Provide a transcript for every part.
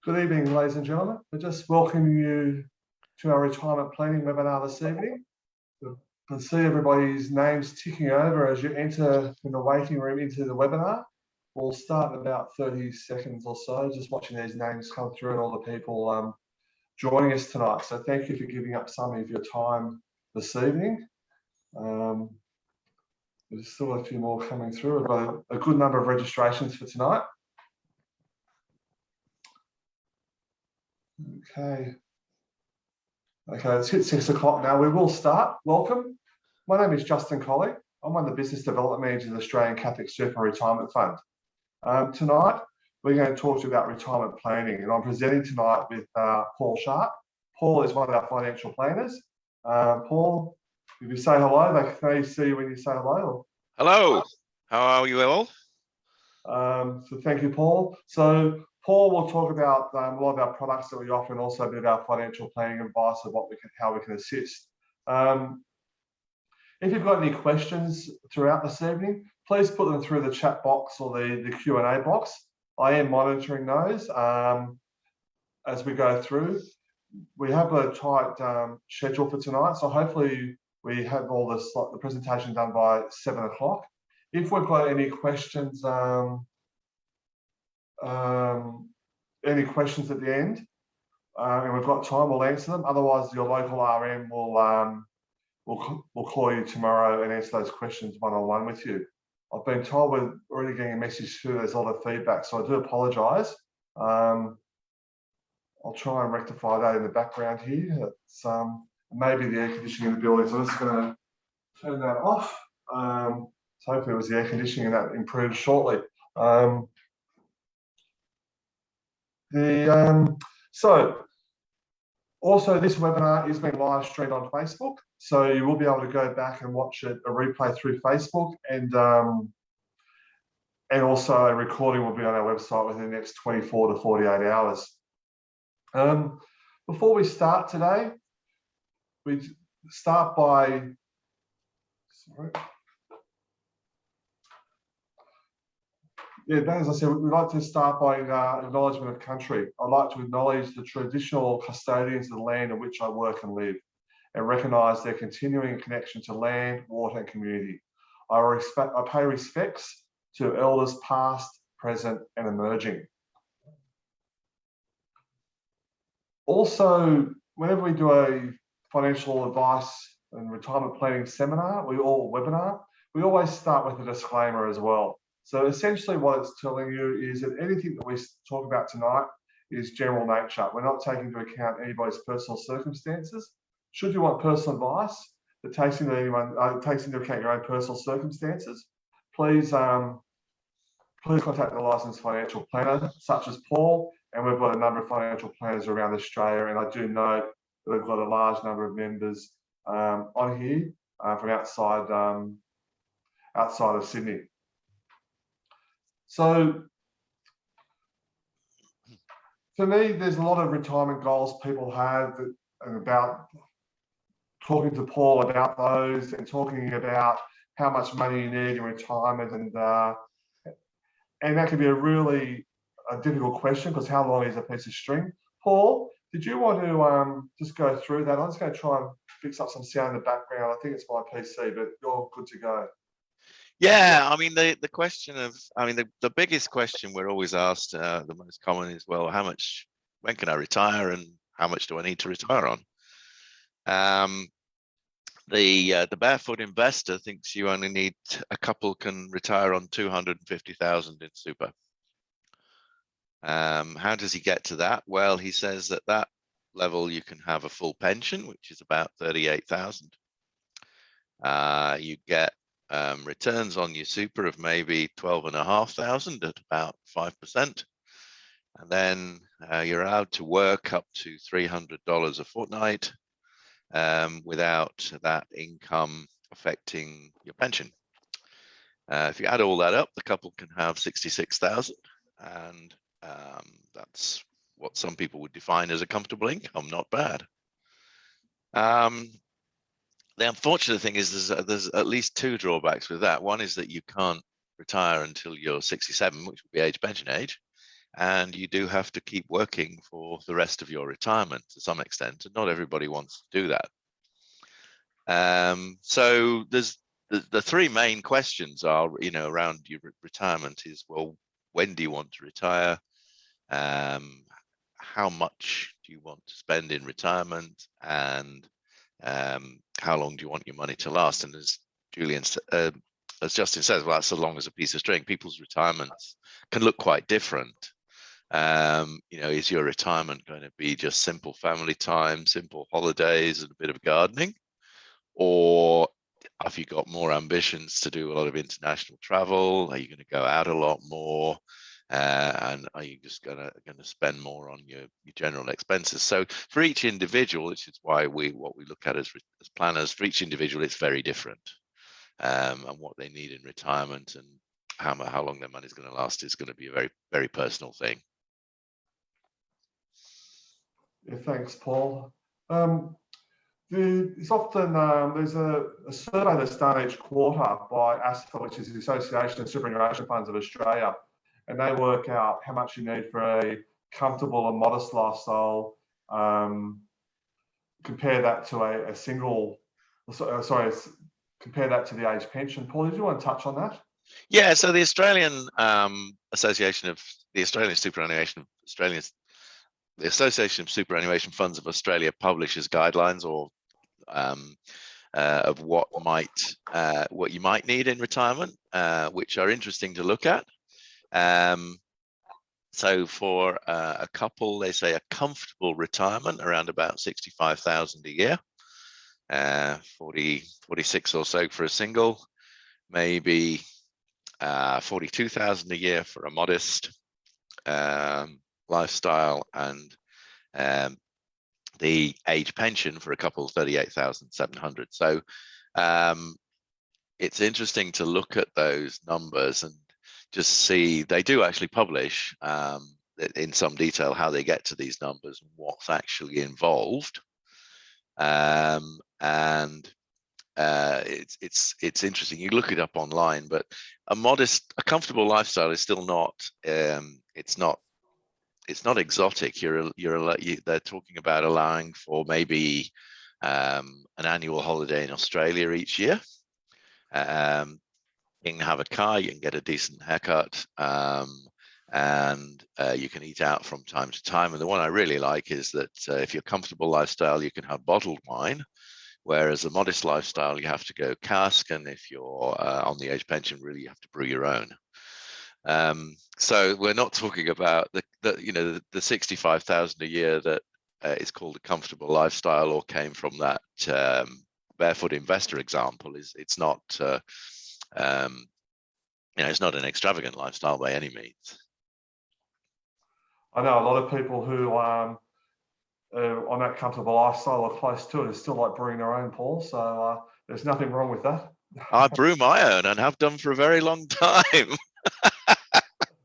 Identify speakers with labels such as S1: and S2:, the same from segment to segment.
S1: Good evening, ladies and gentlemen. We're just welcoming you to our retirement planning webinar this evening. You can see everybody's names ticking over as you enter in the waiting room into the webinar. We'll start in about 30 seconds or so, just watching these names come through and all the people joining us tonight. So thank you for giving up some of your time this evening. There's still a few more coming through. We've got a good number of registrations for tonight. Okay, it's hit 6 o'clock now. We will start. Welcome. My name is Justin Colley. I'm one of the Business Development Managers of the Australian Catholic Super Retirement Fund. Tonight, we're going to talk to you about retirement planning, and I'm presenting tonight with Paul Sharp. Paul is one of our financial planners. Paul, if you say hello, they can see you when you say hello.
S2: Hello, how are you all?
S1: So thank you, Paul. So Paul will talk about a lot of our products that we offer and also a bit of our financial planning advice of how we can assist. If you've got any questions throughout this evening, please put them through the chat box or the Q&A box. I am monitoring those as we go through. We have a tight schedule for tonight, so hopefully we have all the presentation done by 7 o'clock. If we've got any questions, at the end, and we've got time, we'll answer them. Otherwise, your local RM will call you tomorrow and answer those questions one-on-one with you. I've been told we're already getting a message through. There's a lot of feedback, so I do apologise. I'll try and rectify that in the background here. It's maybe the air conditioning in the building, so I'm just going to turn that off. So hopefully it was the air conditioning and that improves shortly. So also this webinar is being live streamed on Facebook, so you will be able to go back and watch it, a replay through Facebook, and also a recording will be on our website within the next 24 to 48 hours. Before we start today, we start by, as I said, we'd like to start by acknowledgement of country. I'd like to acknowledge the traditional custodians of the land in which I work and live, and recognise their continuing connection to land, water, and community. I pay respects to elders past, present, and emerging. Also, whenever we do a financial advice and retirement planning seminar, we always start with a disclaimer as well. So essentially what it's telling you is that anything that we talk about tonight is general nature. We're not taking into account anybody's personal circumstances. Should you want personal advice that takes into account your own personal circumstances, please contact a licensed financial planner such as Paul, and we've got a number of financial planners around Australia, and I do know that we've got a large number of members on here from outside of Sydney. So for me, there's a lot of retirement goals people have, and about talking to Paul about those and talking about how much money you need in retirement, and that can be a difficult question, because how long is a piece of string? Paul, did you want to just go through that? I'm just going to try and fix up some sound in the background. I think it's my PC, but you're good to go.
S2: Yeah, I mean, the question of, the biggest question we're always asked, the most common is, well, when can I retire, and how much do I need to retire on? The barefoot investor thinks you only need, a couple can retire on 250,000 in super. How does he get to that? Well, he says that level you can have a full pension, which is about 38,000. You get returns on your super of maybe 12,500 at about 5%, and then you're allowed to work up to $300 a fortnight without that income affecting your pension. If you add all that up, the couple can have 66,000, and that's what some people would define as a comfortable income. Not bad. The unfortunate thing is there's at least two drawbacks with that. One is that you can't retire until you're 67, which would be age pension age. and you do have to keep working for the rest of your retirement to some extent, and not everybody wants to do that. So there's the three main questions are, around your retirement is, well, when do you want to retire? How much do you want to spend in retirement? And how long do you want your money to last? And as Justin says, well, that's as long as a piece of string. People's retirements can look quite different. Is your retirement going to be just simple family time, simple holidays, and a bit of gardening? Or have you got more ambitions to do a lot of international travel? Are you going to go out a lot more? And are you just going to spend more on your general expenses? So for each individual, which is why what we look at as planners, for each individual, it's very different. And what they need in retirement and how long their money is going to last is going to be a very, very personal thing.
S1: Yeah, thanks, Paul. It's often there's a survey that's done each quarter by ASFA, which is the Association of Superannuation Funds of Australia, and they work out how much you need for a comfortable and modest lifestyle. Compare that to a single, compare that to the age pension. Paul, did you want to touch on that?
S2: Yeah, so the Australian Association of the Australian Superannuation the Association of Superannuation Funds of Australia publishes guidelines or of what you might need in retirement, which are interesting to look at. So for a couple, they say a comfortable retirement around about 65,000 a year, 46 or so for a single, maybe 42,000 a year for a modest lifestyle, and the age pension for a couple 38,700. So it's interesting to look at those numbers and just see they do actually publish in some detail how they get to these numbers and what's actually involved. It's interesting. You look it up online, but a comfortable lifestyle is still not. It's not exotic. They're talking about allowing for maybe an annual holiday in Australia each year. You can have a car, you can get a decent haircut, and you can eat out from time to time. And the one I really like is that if you're comfortable lifestyle, you can have bottled wine, whereas a modest lifestyle, you have to go cask, and if you're on the age pension, really you have to brew your own. So we're not talking about the 65,000 a year that is called a comfortable lifestyle or came from that barefoot investor example. It's not it's not an extravagant lifestyle by any means.
S1: I know a lot of people who on that comfortable lifestyle or close to it is still like brewing their own, Paul. So there's nothing wrong with that.
S2: I brew my own and have done for a very long time.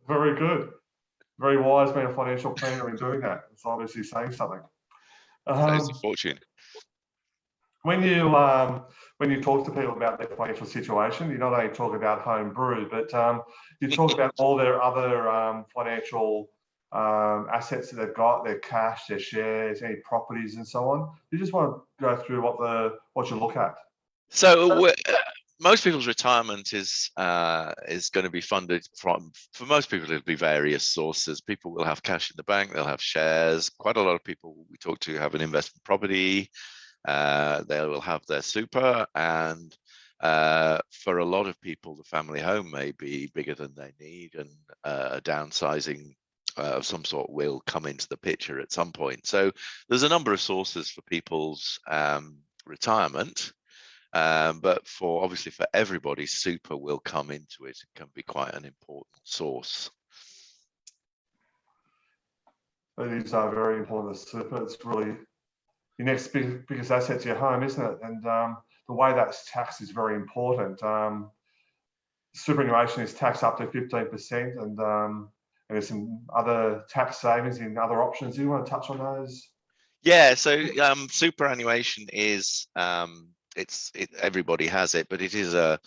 S1: Very good. Very wise being a financial planner in doing that. It's obviously saying something.
S2: Saves a fortune.
S1: When you talk to people about their financial situation, you not only talk about home brew, but you talk about all their other financial assets that they've got, their cash, their shares, any properties, and so on. You just want to go through what you look at.
S2: So most people's retirement is going to be funded for most people. It'll be various sources. People will have cash in the bank. They'll have shares. Quite a lot of people we talk to have an investment property. They will have their super, and for a lot of people, the family home may be bigger than they need, and a downsizing of some sort will come into the picture at some point. So there's a number of sources for people's retirement. But obviously for everybody, super will come into it. It can be quite an important source.
S1: These are very important. Super, it's really your next biggest asset's your home, isn't it? And the way that's taxed is very important. Superannuation is taxed up to 15%, and there's some other tax savings in other options. Do you want to touch on those?
S2: Yeah, so superannuation is everybody has it, but it is a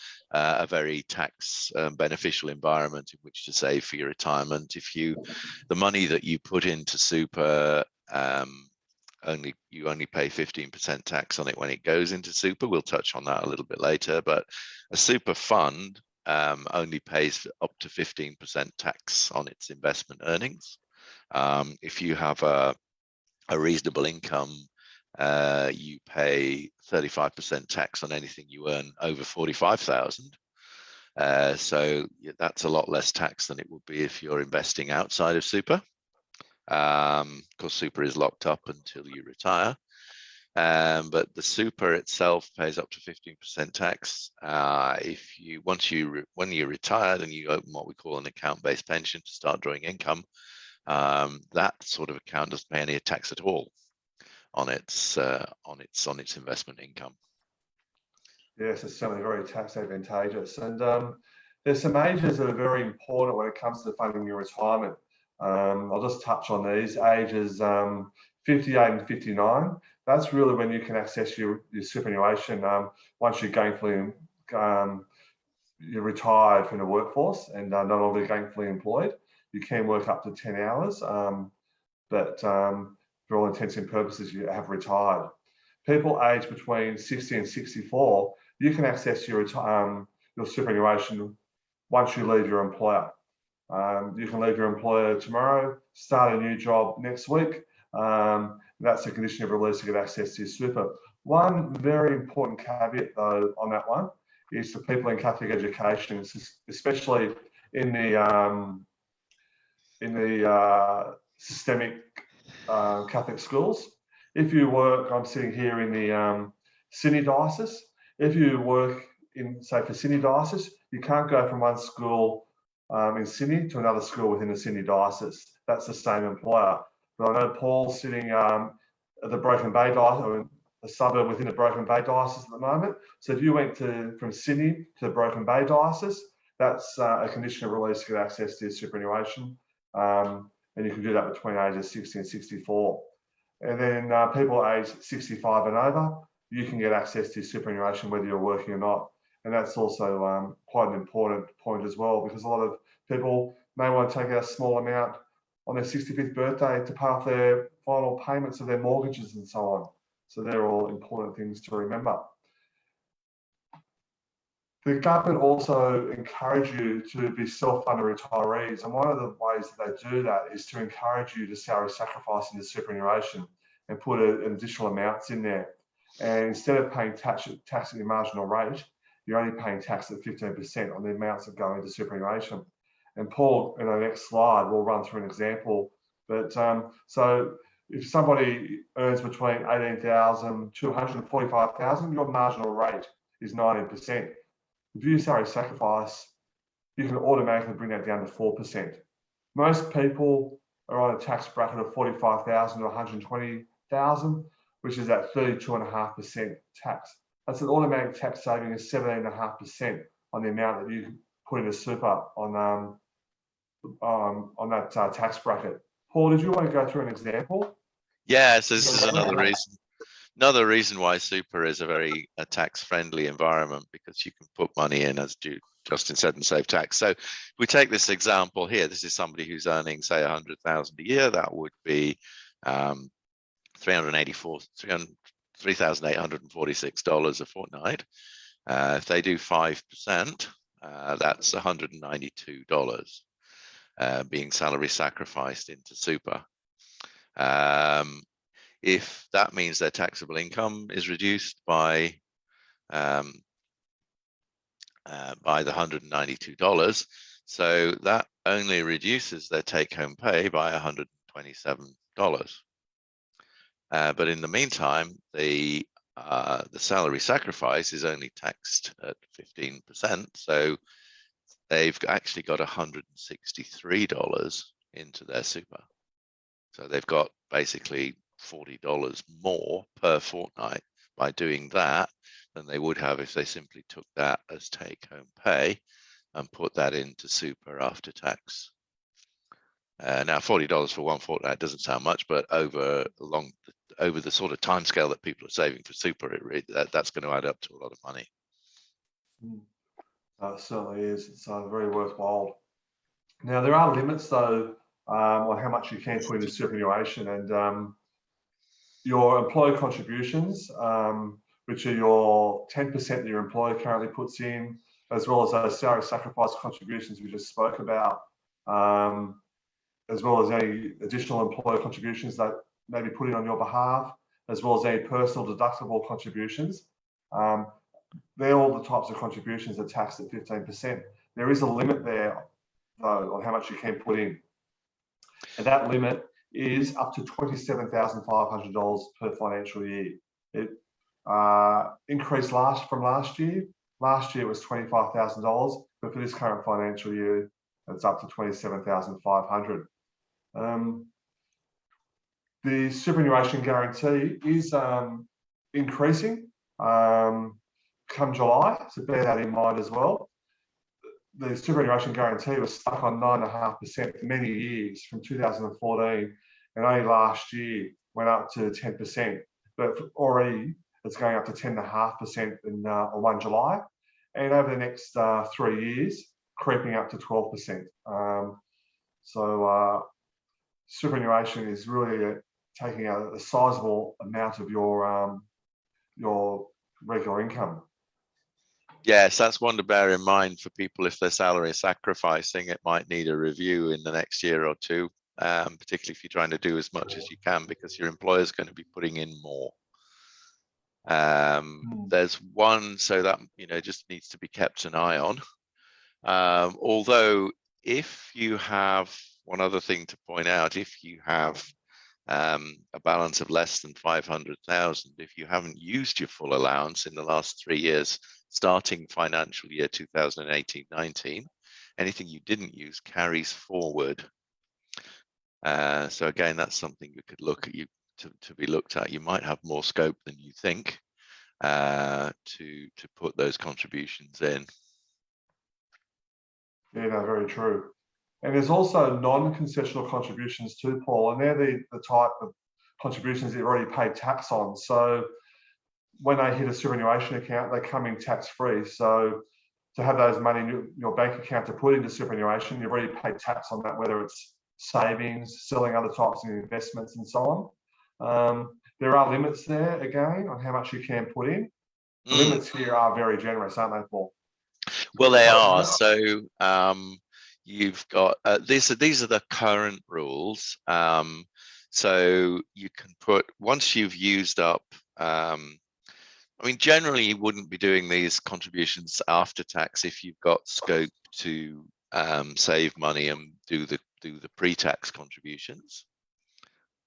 S2: very tax beneficial environment in which to save for your retirement. If the money that you put into super, you only pay 15% tax on it when it goes into super. We'll touch on that a little bit later, but a super fund only pays up to 15% tax on its investment earnings. If you have a reasonable income, you pay 35% tax on anything you earn over 45,000. So that's a lot less tax than it would be if you're investing outside of super. Because super is locked up until you retire. But the super itself pays up to 15% tax. When you're retired and you open what we call an account-based pension to start drawing income, that sort of account doesn't pay any tax at all on its investment income.
S1: Yes, it's certainly very tax advantageous. And there's some ages that are very important when it comes to funding your retirement. I'll just touch on these ages 58 and 59. That's really when you can access your superannuation once you're gainfully you're retired from the workforce and no longer gainfully employed. You can work up to 10 hours, but for all intents and purposes, you have retired. People aged between 60 and 64, you can access your superannuation once you leave your employer. You can leave your employer tomorrow, start a new job next week. That's a condition of release to get access to your super. One very important caveat, though, on that one is for people in Catholic education, especially in the systemic Catholic schools. If you work, I'm sitting here in the Sydney diocese. If you work in, say, for Sydney diocese, you can't go from one school in Sydney to another school within the Sydney diocese. That's the same employer. But I know Paul's sitting at the Broken Bay diocese, or a suburb within the Broken Bay diocese at the moment. So if you went from Sydney to the Broken Bay diocese, that's a condition of release to get access to your superannuation. And you can do that between ages 60 and 64. And then people aged 65 and over, you can get access to superannuation whether you're working or not. And that's also quite an important point as well, because a lot of people may want to take out a small amount on their 65th birthday to pay off their final payments of their mortgages and so on. So they're all important things to remember. The government also encourage you to be self-funded retirees, and one of the ways that they do that is to encourage you to salary sacrifice into superannuation and put an additional amounts in there. And instead of paying tax at your marginal rate, you're only paying tax at 15% on the amounts that go into superannuation. And Paul, in our next slide, will run through an example. But so if somebody earns between 18,000 to 145,000, your marginal rate is 19%. If you salary sacrifice, you can automatically bring that down to 4%. Most people are on a tax bracket of 45,000 to 120,000, which is at 32.5% tax. That's an automatic tax saving of 17.5% on the amount that you put into super on that tax bracket. Paul, did you want to go through an example?
S2: Yeah, so this is another reason why super is a tax-friendly environment, because you can put money in, as Justin said, and save tax. So if we take this example here, this is somebody who's earning, say, 100,000 a year. That would be $3,846 a fortnight. If they do 5%, that's $192 being salary sacrificed into super. If that means their taxable income is reduced by the $192, so that only reduces their take-home pay by $127. But in the meantime, the salary sacrifice is only taxed at 15%, so they've actually got $163 into their super. So they've got basically $40 more per fortnight by doing that than they would have if they simply took that as take-home pay and put that into super after tax. Now, $40 for one fortnight doesn't sound much, but over over the sort of timescale that people are saving for super, that's going to add up to a lot of money.
S1: It certainly is. It's very worthwhile. Now, there are limits, though, on how much you can put into superannuation, and your employer contributions, which are your 10% that your employer currently puts in, as well as those salary sacrifice contributions we just spoke about, as well as any additional employer contributions that may be put in on your behalf, as well as any personal deductible contributions. They're all the types of contributions that are taxed at 15%. There is a limit there, though, on how much you can put in. And that limit is up to $27,500 per financial year. It increased from last year. Last year it was $25,000, but for this current financial year, it's up to $27,500. The superannuation guarantee is increasing come July, so bear that in mind as well. The superannuation guarantee was stuck on 9.5% for many years, from 2014, and only last year went up to 10%. But already it's going up to 10.5% in on 1 July, and over the next 3 years, creeping up to 12%. Superannuation is really taking a sizable amount of your regular income.
S2: Yes, that's one to bear in mind for people if they're salary sacrificing. It might need a review in the next year or two, particularly if you're trying to do as much as you can, because your employer is going to be putting in more. There's one, so that just needs to be kept an eye on. Although, if you have one other thing to point out, if you have a balance of less than 500,000, if you haven't used your full allowance in the last 3 years, starting financial year 2018-19, anything you didn't use carries forward. So again, that's something you could look at, to be looked at. You might have more scope than you think to put those contributions in.
S1: Yeah, no, very true. And there's also non-concessional contributions too, Paul, and they're the type of contributions that you've already paid tax on. So when they hit a superannuation account, they come in tax-free. So to have those money in your bank account to put into superannuation, you've already paid tax on that, whether it's savings, selling other types of investments, and so on. There are limits there, again, on how much you can put in. The limits here are very generous, aren't they, Paul?
S2: Well, they are. So you've got these are the current rules. So you can put, once you've used up, I mean, generally you wouldn't be doing these contributions after tax if you've got scope to save money and do the pre-tax contributions.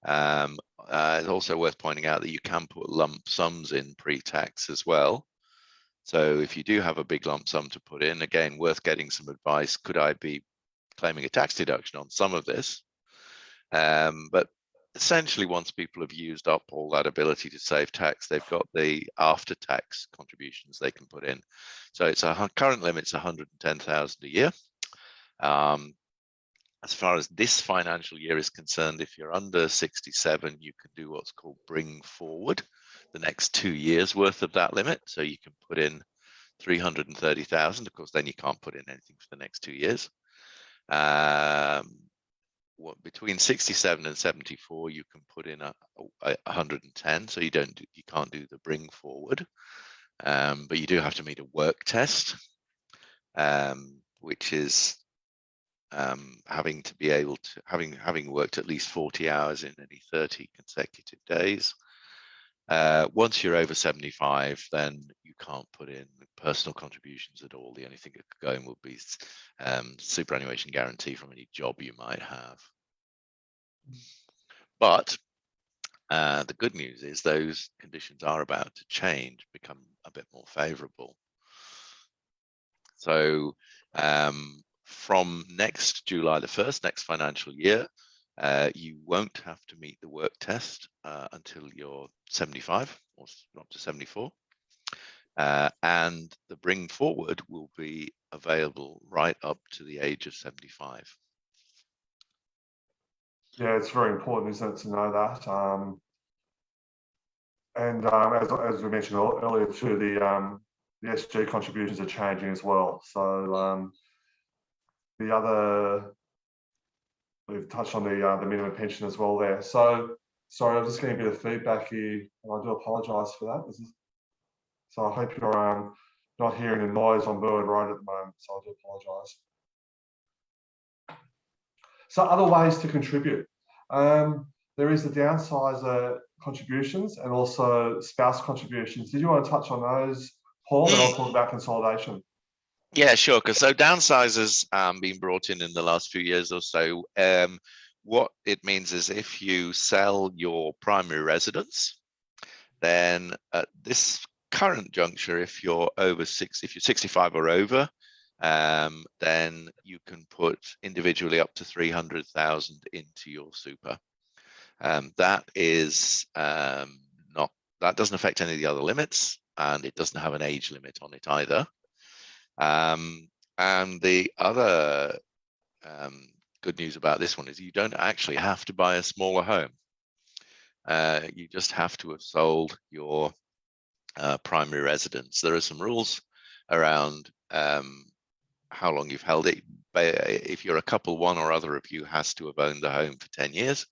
S2: It's also worth pointing out that you can put lump sums in pre-tax as well. So if you do have a big lump sum to put in, again, worth getting some advice. Could I be claiming a tax deduction on some of this? But essentially, once people have used up all that ability to save tax, they've got the after-tax contributions they can put in. So it's current limit's 110,000 a year. As far as this financial year is concerned, if you're under 67, you can do what's called bring forward the next 2 years worth of that limit. So you can put in 330,000. Of course, then you can't put in anything for the next 2 years. Between 67 and 74, you can put in 110. So you can't do the bring forward, but you do have to meet a work test, which is having to be able to having worked at least 40 hours in any 30 consecutive days. Once you're over 75, then you can't put in personal contributions at all. The only thing that could go in would be superannuation guarantee from any job you might have. But the good news is those conditions are about to change, become a bit more favourable. So from next July the 1st, next financial year, you won't have to meet the work test until you're 75 or up to 74. And the bring forward will be available right up to the age of 75.
S1: Yeah, it's very important, isn't it, to know that. And as we mentioned earlier too, the SG contributions are changing as well. So the other, we've touched on the minimum pension as well there. So sorry, I'm just getting a bit of feedback here, and I do apologise for that. So I hope you're not hearing the noise on Burwood Road at the moment. So I do apologise. So other ways to contribute. There is the downsizer contributions and also spouse contributions. Did you want to touch on those, Paul? And I'll talk about consolidation.
S2: Yeah, sure. Because so downsizers being brought in the last few years or so. What it means is if you sell your primary residence, then at this current juncture, if you're over 60, if you're 65 or over, then you can put individually up to 300,000 into your super. That is not, that doesn't affect any of the other limits, and it doesn't have an age limit on it either. And the other good news about this one is you don't actually have to buy a smaller home. You just have to have sold your primary residence. There are some rules around how long you've held it. If you're a couple, one or other of you has to have owned the home for 10 years.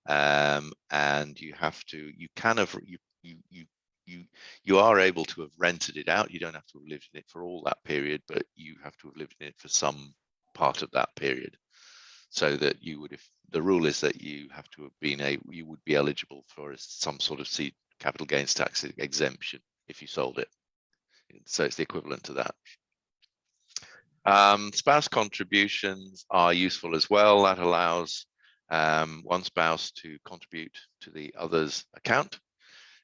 S2: And you have to, you can have, you are able to have rented it out. You don't have to have lived in it for all that period, but you have to have lived in it for some part of that period. So that you would, if the rule is that you have to have been you would be eligible for some sort of capital gains tax exemption if you sold it. So it's the equivalent to that. Spouse contributions are useful as well. That allows one spouse to contribute to the other's account.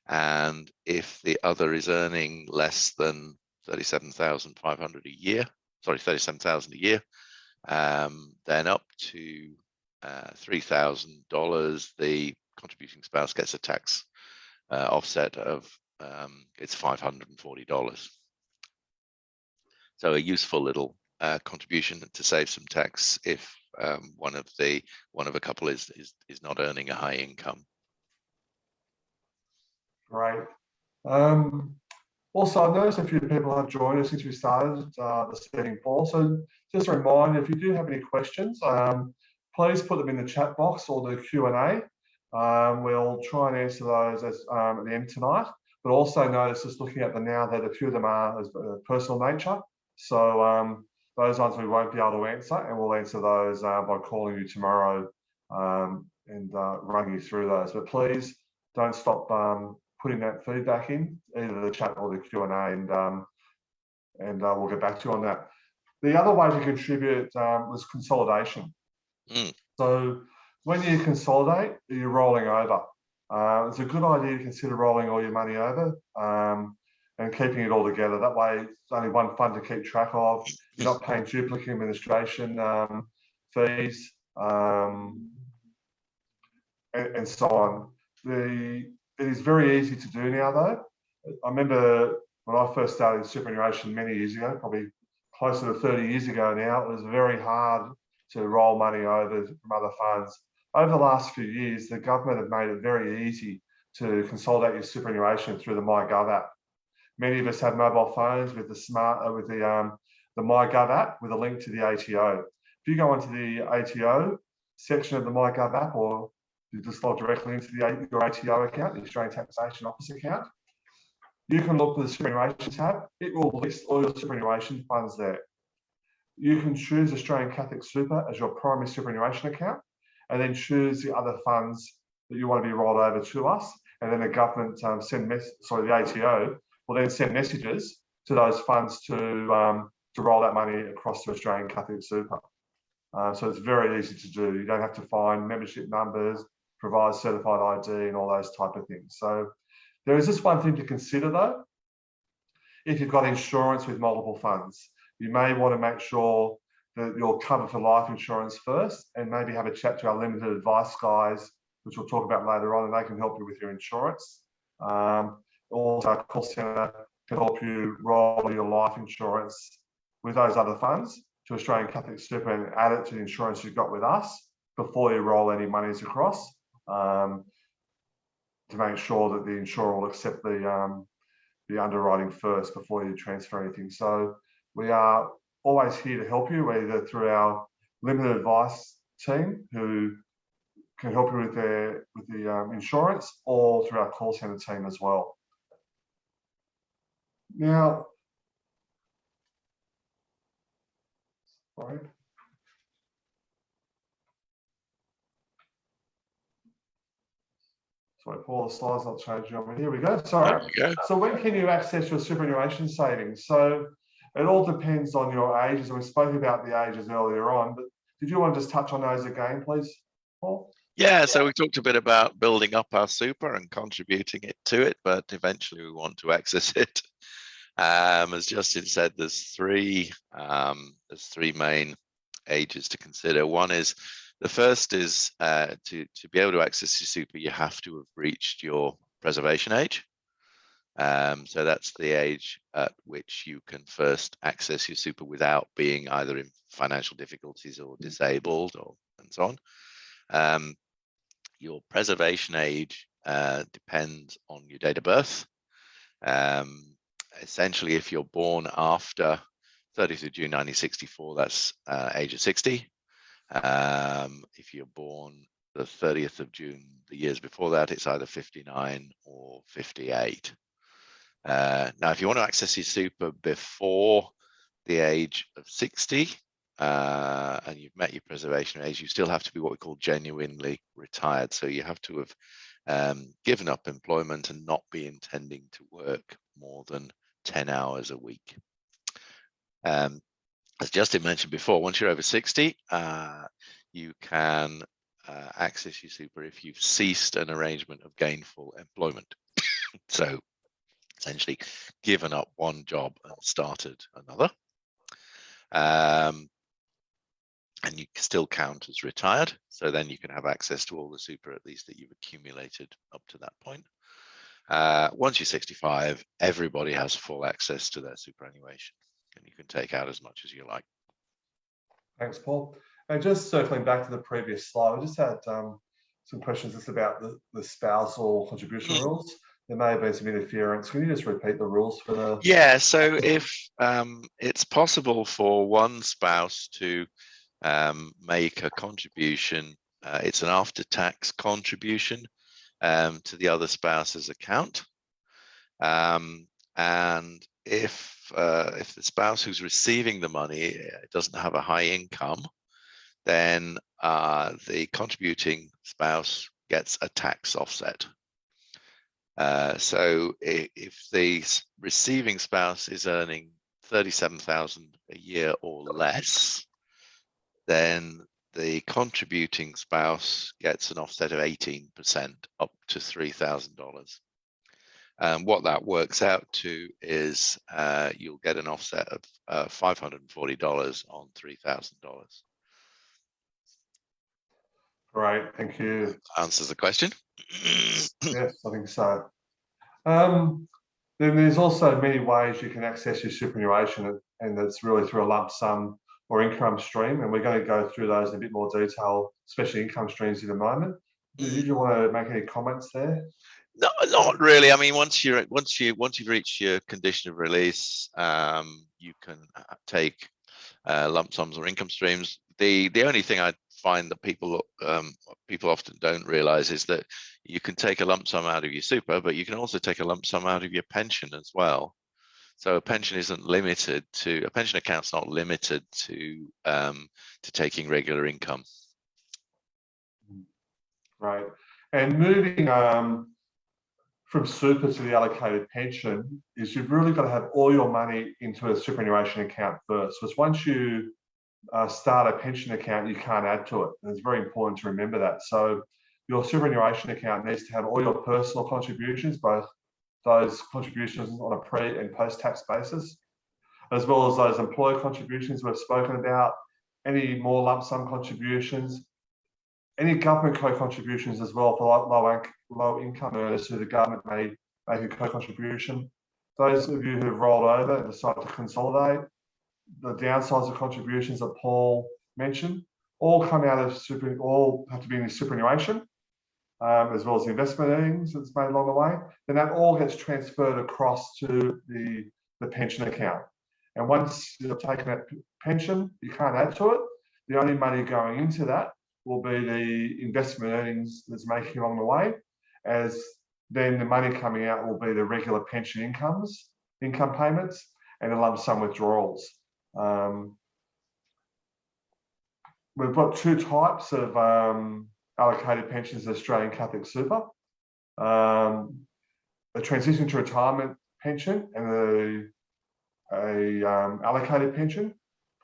S2: And if the other is earning less than 37,500 a year, sorry, 37,000 a year, then up to $3,000, the contributing spouse gets a tax offset of it's $540. So a useful little contribution to save some tax if one of a couple is not earning a high income.
S1: Great. Also, I've noticed a few people have joined us since we started this evening, Paul. So just a reminder, if you do have any questions, please put them in the chat box or the Q&A. We'll try and answer those at the end tonight. But also notice, just looking at them now, that a few of them are of personal nature. So those ones we won't be able to answer, and we'll answer those by calling you tomorrow and running you through those. But please don't stop putting that feedback in, either the chat or the Q&A, and we'll get back to you on that. The other way to contribute was consolidation. So when you consolidate, you're rolling over. It's a good idea to consider rolling all your money over and keeping it all together. That way, it's only one fund to keep track of. You're not paying duplicate administration fees and so on. It is very easy to do now, though. I remember when I first started superannuation many years ago, probably closer to 30 years ago now, it was very hard to roll money over from other funds. Over the last few years, the government have made it very easy to consolidate your superannuation through the MyGov app. Many of us have mobile phones with the MyGov app with a link to the ATO. If you go onto the ATO section of the MyGov app, or you just log directly into your ATO account, the Australian Taxation Office account, you can look for the superannuation tab. It will list all your superannuation funds there. You can choose Australian Catholic Super as your primary superannuation account, and then choose the other funds that you want to be rolled over to us. And then the government the ATO will then send messages to those funds to roll that money across to Australian Catholic Super. So it's very easy to do. You don't have to find membership numbers, provide certified ID, and all those type of things. So there is just one thing to consider, though. If you've got insurance with multiple funds, you may want to make sure that you're covered for life insurance first, and maybe have a chat to our limited advice guys, which we'll talk about later on, and they can help you with your insurance. Also, our call centre can help you roll your life insurance with those other funds to Australian Catholic Super and add it to the insurance you've got with us before you roll any monies across. to make sure that the insurer will accept the underwriting first before you transfer anything. So we are always here to help you, either through our limited advice team who can help you with the insurance, or through our call center team as well. Now, sorry. Sorry, Paul, the slide's not changing on me. Here we go. Sorry.
S2: There you go.
S1: So when can you access your superannuation savings? So it all depends on your ages, and we spoke about the ages earlier on, but did you want to just touch on those again, please, Paul?
S2: Yeah, so we talked a bit about building up our super and contributing it to it, but eventually we want to access it. As Justin said, there's three main ages to consider. One is, the first is to be able to access your super, you have to have reached your preservation age. So that's the age at which you can first access your super without being either in financial difficulties or disabled and so on. Your preservation age depends on your date of birth. Essentially, if you're born after 30th of June 1964, that's age of 60. If you're born the 30th of June, the years before that, it's either 59 or 58. Now, if you want to access your super before the age of 60, and you've met your preservation age, you still have to be what we call genuinely retired. So you have to have given up employment and not be intending to work more than 10 hours a week. As Justin mentioned before, once you're over 60, you can access your super if you've ceased an arrangement of gainful employment. So essentially given up one job and started another. And you still count as retired. So then you can have access to all the super, at least, that you've accumulated up to that point. Once you're 65, everybody has full access to their superannuation, and you can take out as much as you like.
S1: Thanks, Paul. And just circling back to the previous slide, I just had some questions just about the spousal contribution rules. There may have been some interference. Can you just repeat the rules for the?
S2: Yeah, so if it's possible for one spouse to make a contribution, it's an after-tax contribution to the other spouse's account. And if the spouse who's receiving the money doesn't have a high income, then the contributing spouse gets a tax offset. So if the receiving spouse is earning $37,000 a year or less, then the contributing spouse gets an offset of 18% up to $3,000. What that works out to is you'll get an offset of $540 on $3,000.
S1: Great, thank you.
S2: Answers the question?
S1: Yes, I think so. Then there's also many ways you can access your superannuation, and that's really through a lump sum or income stream. And we're going to go through those in a bit more detail, especially income streams in a moment. Did you want to make any comments there?
S2: No, not really. I mean, once you've reached your condition of release, you can take lump sums or income streams. The only thing I find that people often don't realize is that you can take a lump sum out of your super, but you can also take a lump sum out of your pension as well. So a pension a pension account's not limited to taking regular income.
S1: Right. And moving from super to the allocated pension is you've really got to have all your money into a superannuation account first. Because once you start a pension account, you can't add to it. And it's very important to remember that. So your superannuation account needs to have all your personal contributions, both those contributions on a pre and post-tax basis, as well as those employer contributions we've spoken about, any more lump sum contributions, any government co-contributions as well for low income earners who the government may make a co-contribution. Those of you who've rolled over and decided to consolidate, the downsides of contributions that Paul mentioned, all come out of all have to be in the superannuation. as well as the investment earnings that's made along the way, then that all gets transferred across to the pension account. And once you've taken that pension, you can't add to it. The only money going into that will be the investment earnings that's making along the way, as then the money coming out will be the regular pension income payments, and the lump sum withdrawals. We've got two types of allocated pensions in Australian Catholic Super. A transition to retirement pension and allocated pension.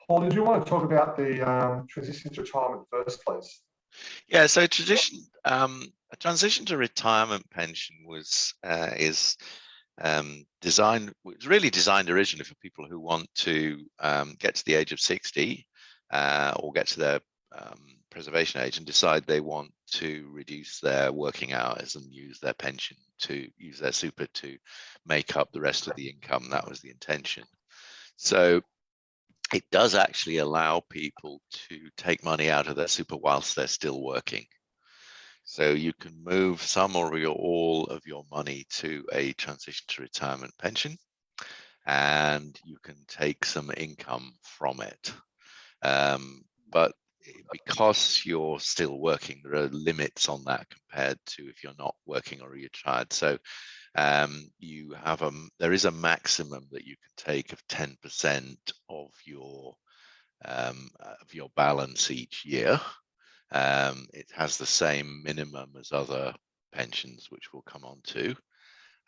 S1: Paul, did you want to talk about the transition to retirement first, please?
S2: Yeah, so a transition to retirement pension was really designed originally for people who want to get to the age of 60 or get to their preservation age and decide they want to reduce their working hours and use their pension to use their super to make up the rest of the income. That was the intention. So it does actually allow people to take money out of their super whilst they're still working. So you can move some or all of your money to a transition to retirement pension, and you can take some income from it. But because you're still working, there are limits on that compared to if you're not working or retired. So there is a maximum that you can take of 10% of your balance each year. It has the same minimum as other pensions, which we'll come on to.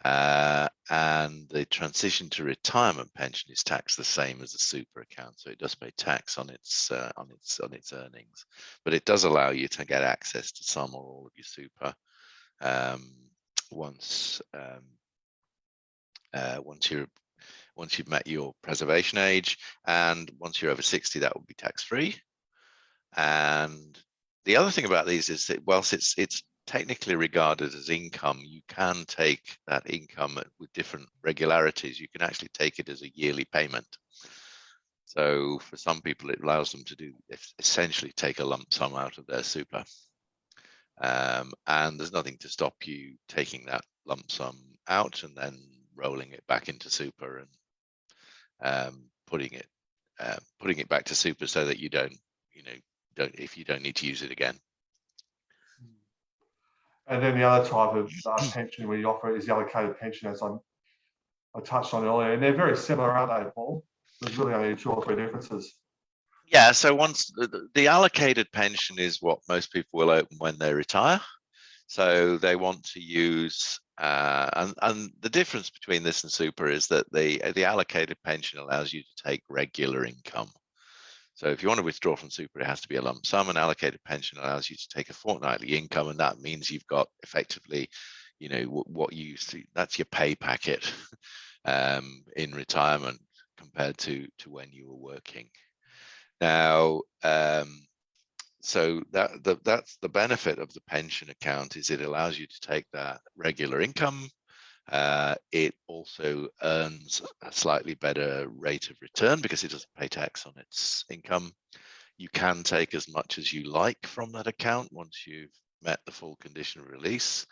S2: And the transition to retirement pension is taxed the same as a super account, so it does pay tax on its earnings, but it does allow you to get access to some or all of your super once you've met your preservation age, and once you're over 60, that will be tax free. And the other thing about these is that whilst it's technically regarded as income, you can take that income with different regularities. You can actually take it as a yearly payment. So for some people, it allows them to essentially take a lump sum out of their super. And there's nothing to stop you taking that lump sum out and then rolling it back into super and putting it back to super so that you don't need to use it again.
S1: And then the other type of pension we offer is the allocated pension, as I touched on earlier. And they're very similar, aren't they, Paul? There's really only 2 or 3 differences.
S2: Yeah, so once the allocated pension is what most people will open when they retire. So they want to use, and the difference between this and super is that the allocated pension allows you to take regular income. So if you want to withdraw from super, it has to be a lump sum. An allocated pension allows you to take a fortnightly income, and that means you've got effectively, what you see, that's your pay packet in retirement compared to when you were working. Now, so that's the benefit of the pension account, is it allows you to take that regular income. It also earns a slightly better rate of return because it doesn't pay tax on its income. You can take as much as you like from that account once you've met the full condition of release.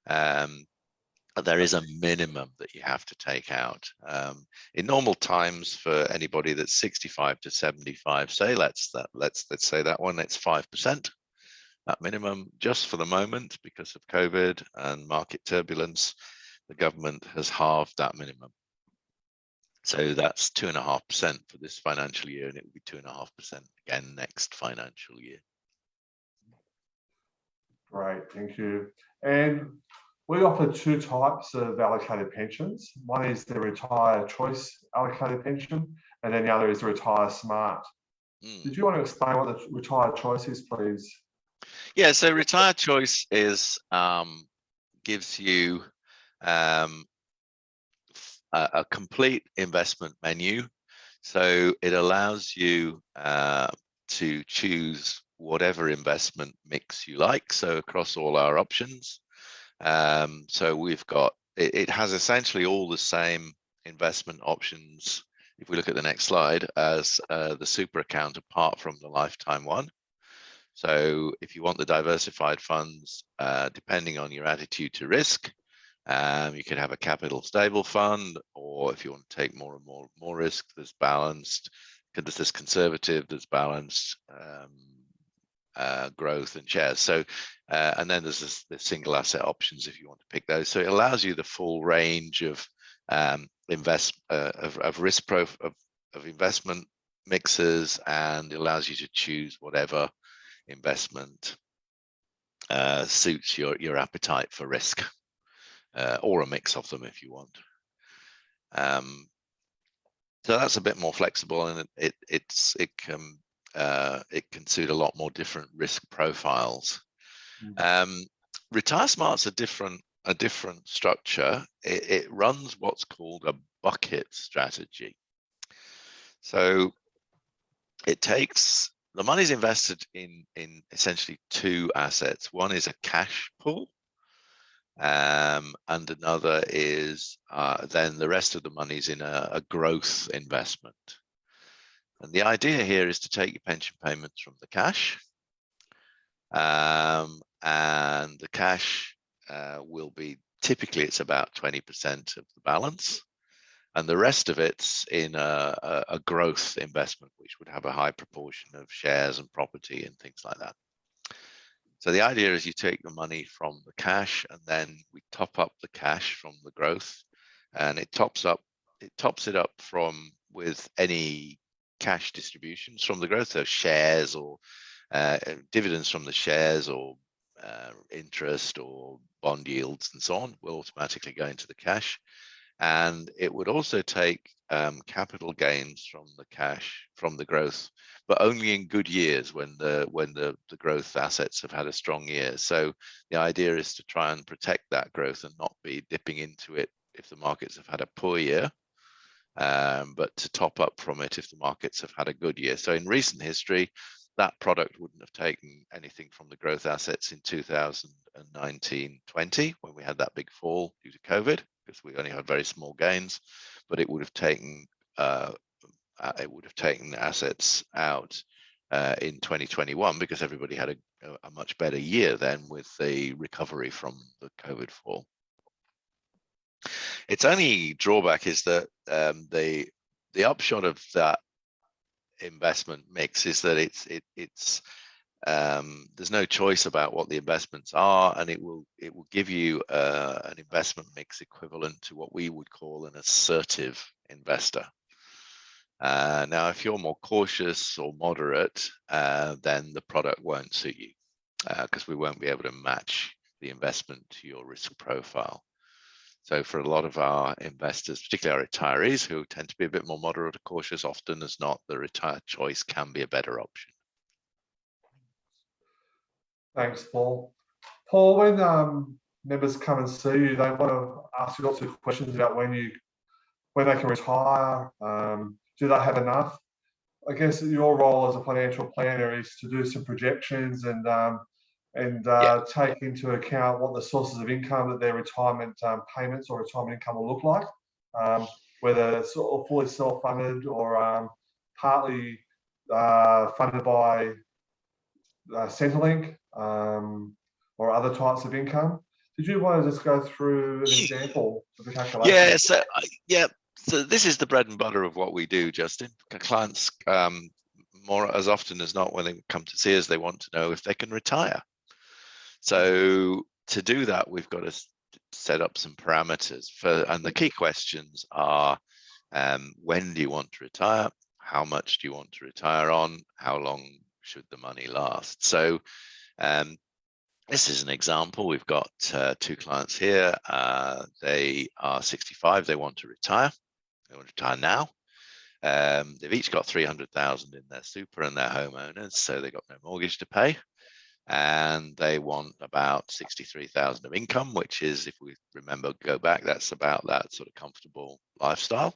S2: But there is a minimum that you have to take out. In normal times, for anybody that's 65 to 75, say, let's say that one, it's 5%. That minimum, just for the moment, because of COVID and market turbulence, the government has halved that minimum. So that's 2.5% for this financial year, and it will be 2.5% again next financial year.
S1: Great, thank you. And we offer 2 types of allocated pensions. One is the Retire Choice allocated pension, and then the other is the Retire Smart. Did you want to explain what the Retire Choice is, please?
S2: Yeah, so Retire Choice is gives you a complete investment menu. So it allows you to choose whatever investment mix you like. So across all our options. So we've got, it has essentially all the same investment options, if we look at the next slide, as the super account, apart from the lifetime one. So if you want the diversified funds, depending on your attitude to risk, you can have a capital stable fund, or if you want to take more and more risk, there's balanced, there's conservative, there's balanced, growth and shares. So, and then there's the single asset options if you want to pick those. So it allows you the full range of risk of investment mixes, and it allows you to choose whatever investment suits your appetite for risk, or a mix of them if you want. So that's a bit more flexible, and it can suit a lot more different risk profiles. Retire Smart's a different structure. It runs what's called a bucket strategy. So it takes the money's invested in essentially two assets. One is a cash pool, and another is then the rest of the money's in a growth investment. And the idea here is to take your pension payments from the cash, and the cash will be, typically it's about 20% of the balance, and the rest of it's in a growth investment, which would have a high proportion of shares and property and things like that. So the idea is you take the money from the cash, and then we top up the cash from the growth, and it tops it up with any cash distributions from the growth, so shares or dividends from the shares, or interest or bond yields and so on, will automatically go into the cash. And it would also take capital gains from the cash from the growth, but only in good years, when the growth assets have had a strong year. So the idea is to try and protect that growth and not be dipping into it if the markets have had a poor year, but to top up from it if the markets have had a good year. So in recent history, that product wouldn't have taken anything from the growth assets in 2019-20, when we had that big fall due to COVID, because we only had very small gains, but it would have taken assets out in 2021, because everybody had a much better year then with the recovery from the COVID fall. Its only drawback is that the upshot of that investment mix is that it's there's no choice about what the investments are, and it will give you an investment mix equivalent to what we would call an assertive investor. Now, if you're more cautious or moderate, then the product won't suit you, because we won't be able to match the investment to your risk profile. So for a lot of our investors, particularly our retirees, who tend to be a bit more moderate or cautious, often as not, the retire choice can be a better option.
S1: Thanks, Paul. Paul, when members come and see you, they want to ask you lots of questions about when they can retire. Do they have enough? I guess your role as a financial planner is to do some projections and take into account what the sources of income that their retirement payments or retirement income will look like, whether it's fully self-funded or partly funded by Centrelink or other types of income. Did you want to just go through an example of the calculation?
S2: So this is the bread and butter of what we do, Justin. Clients, more as often as not, when they come to see us, they want to know if they can retire. So to do that, we've got to set up some parameters and the key questions are, when do you want to retire? How much do you want to retire on? How long should the money last? So this is an example. We've got two clients here. They are 65. They want to retire. They want to retire now. They've each got 300,000 in their super and they're homeowners, so they've got no mortgage to pay. And they want about 63,000 of income, which is, if we go back, that's about that sort of comfortable lifestyle,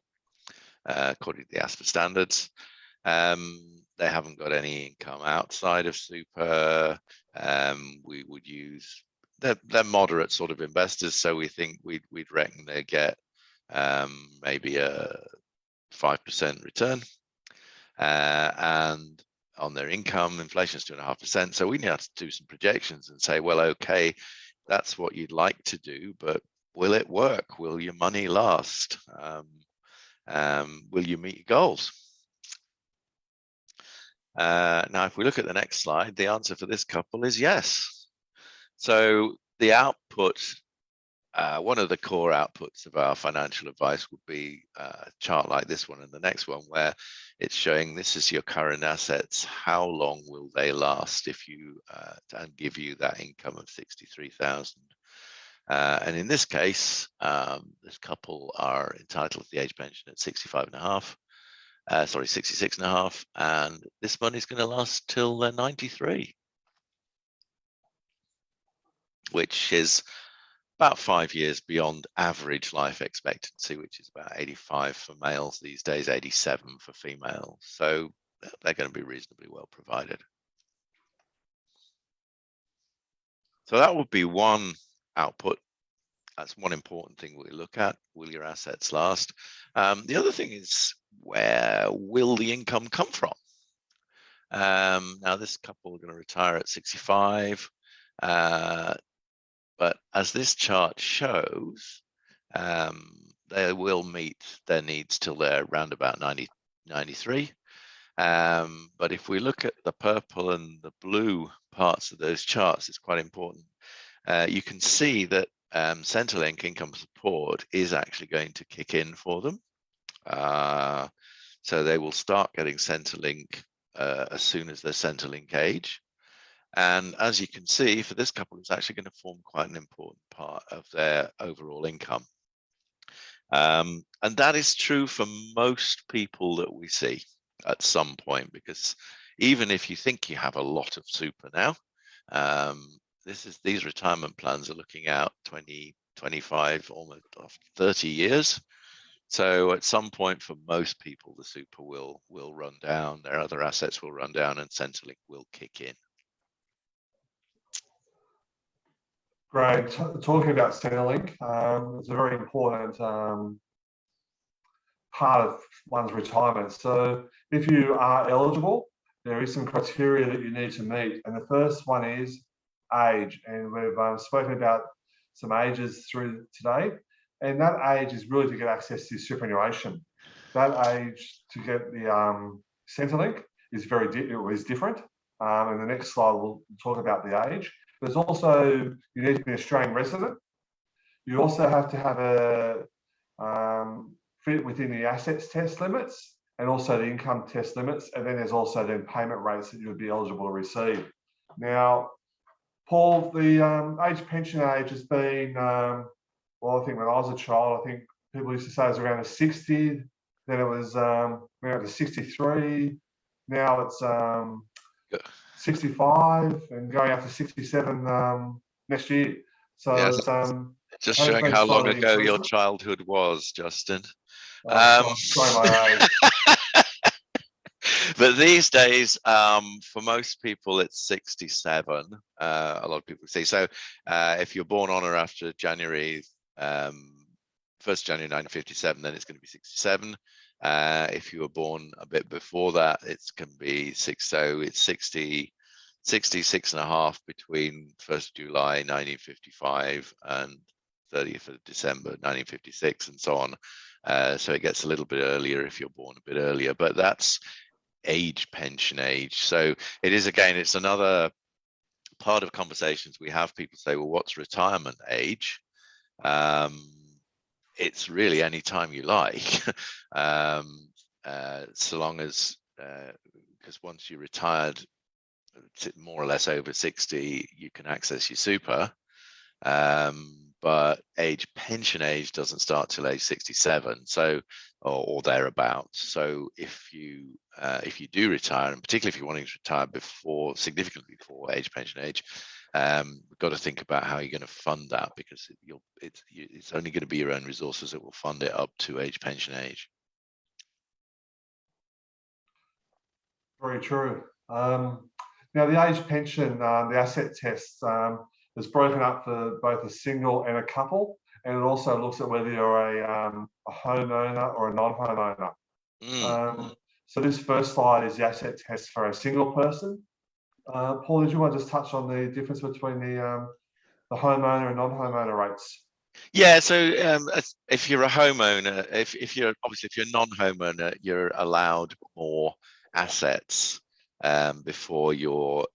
S2: according to the ASPA standards. They haven't got any income outside of super. We would use, they're moderate sort of investors, so we think we'd reckon they get maybe a 5% return, and on their income. Inflation is 2.5%. So we need to do some projections and say, well, okay, that's what you'd like to do, but will it work? Will your money last? Will you meet your goals? Now, if we look at the next slide, the answer for this couple is yes. So the output, one of the core outputs of our financial advice would be a chart like this one and the next one, where it's showing this is your current assets. How long will they last if you and give you that income of 63,000? And in this case, this couple are entitled to the age pension at 65.5. Sorry, 66.5, and this money is going to last till they're 93, which is about 5 years beyond average life expectancy, which is about 85 for males these days, 87 for females. So they're going to be reasonably well provided. So that would be one output. That's one important thing we look at. Will your assets last? The other thing is, where will the income come from? Now, this couple are going to retire at 65, but as this chart shows, they will meet their needs till they're around about 93. But if we look at the purple and the blue parts of those charts, it's quite important. You can see that Centrelink income support is actually going to kick in for them. So they will start getting Centrelink as soon as they're Centrelink age. And as you can see, for this couple, it's actually going to form quite an important part of their overall income. And that is true for most people that we see at some point, because even if you think you have a lot of super now, these retirement plans are looking out 20, 25, almost 30 years. So at some point, for most people, the super will run down, their other assets will run down, and Centrelink will kick in.
S1: Great. Talking about Centrelink, it's a very important part of one's retirement. So if you are eligible, there is some criteria that you need to meet. And the first one is age. And we've spoken about some ages through today. And that age is really to get access to superannuation. That age to get the Centrelink is different. And the next slide we'll talk about the age. There's also, you need to be an Australian resident. You also have to have a fit within the assets test limits and also the income test limits. And then there's also then payment rates that you would be eligible to receive. Now, Paul, the age pension age has been, well, I think when I was a child, I think people used to say it was around 60. Then it was around 63. Now it's 65 and going up to 67 next year. So
S2: yes,
S1: it's
S2: just showing how long ago your childhood was, Justin.
S1: Sorry, my age.
S2: But these days, for most people, it's 67. A lot of people say. So if you're born on or after January, 1st January 1957, then it's going to be 67. If you were born a bit before that, it's going to be so it's 66.5 between 1st July 1955 and 30th of December 1956, and so on. So it gets a little bit earlier if you're born a bit earlier, but that's age pension age. So it is, again, it's another part of conversations we have. People say, well, what's retirement age? It's really any time you like, so long as, because once you're retired, more or less over 60, you can access your super. But pension age doesn't start till age 67, so or thereabouts. So if you do retire, and particularly if you're wanting to retire significantly before pension age, we've got to think about how you're going to fund that, because it's only going to be your own resources that will fund it up to pension age.
S1: Very true. Now the age pension, the asset test is broken up for both a single and a couple, and it also looks at whether you're a homeowner or a non-homeowner. So this first slide is the asset test for a single person. Paul, did you want to just touch on the difference between the homeowner and non-homeowner rates?
S2: Yeah, so if you're a homeowner, if you're obviously if you're a non-homeowner, you're allowed more assets before your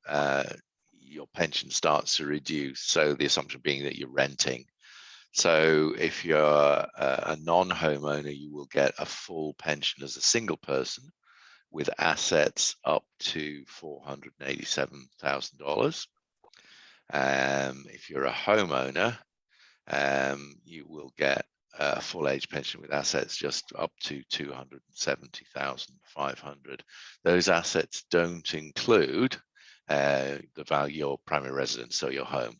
S2: pension starts to reduce. So the assumption being that you're renting. So if you're a non-homeowner, you will get a full pension as a single person with assets up to $487,000. If you're a homeowner, you will get a full age pension with assets just up to 270,500. Those assets don't include the value of your primary residence, so your home.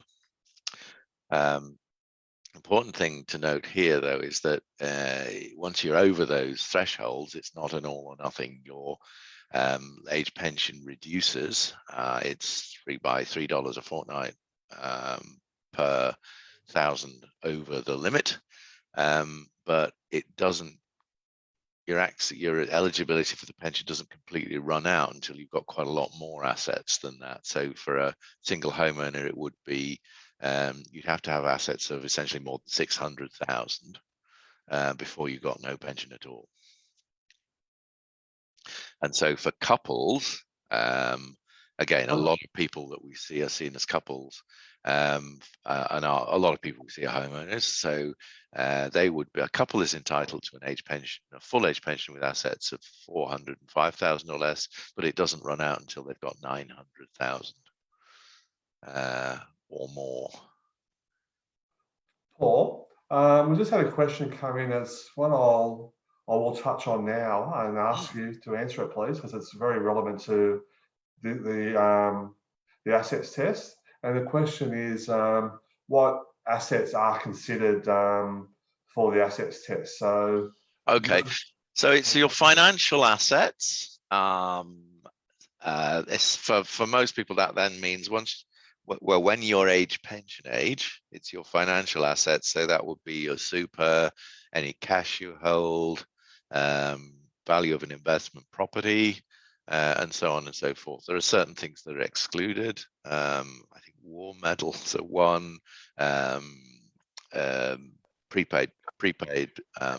S2: Important thing to note here, though, is that once you're over those thresholds, it's not an all or nothing. Your age pension reduces. It's $3 a fortnight per thousand over the limit, but it doesn't. Your eligibility for the pension doesn't completely run out until you've got quite a lot more assets than that. So for a single homeowner, it would be you'd have to have assets of essentially more than 600,000 before you got no pension at all. And so for couples, again, a lot of people that we see are seen as couples, and a lot of people we see are homeowners. So they would be, a couple is entitled to an age pension, a full age pension with assets of 405,000 or less, but it doesn't run out until they've got 900,000 or more.
S1: Paul, we just had a question come in. It's one I will touch on now and ask you to answer it, please, because it's very relevant to the assets test. And the question is, what assets are considered for the assets test? So,
S2: okay, so it's your financial assets. For most people, that then means when you're pension age, it's your financial assets. So that would be your super, any cash you hold, value of an investment property, and so on and so forth. There are certain things that are excluded. I think war medals are one, prepaid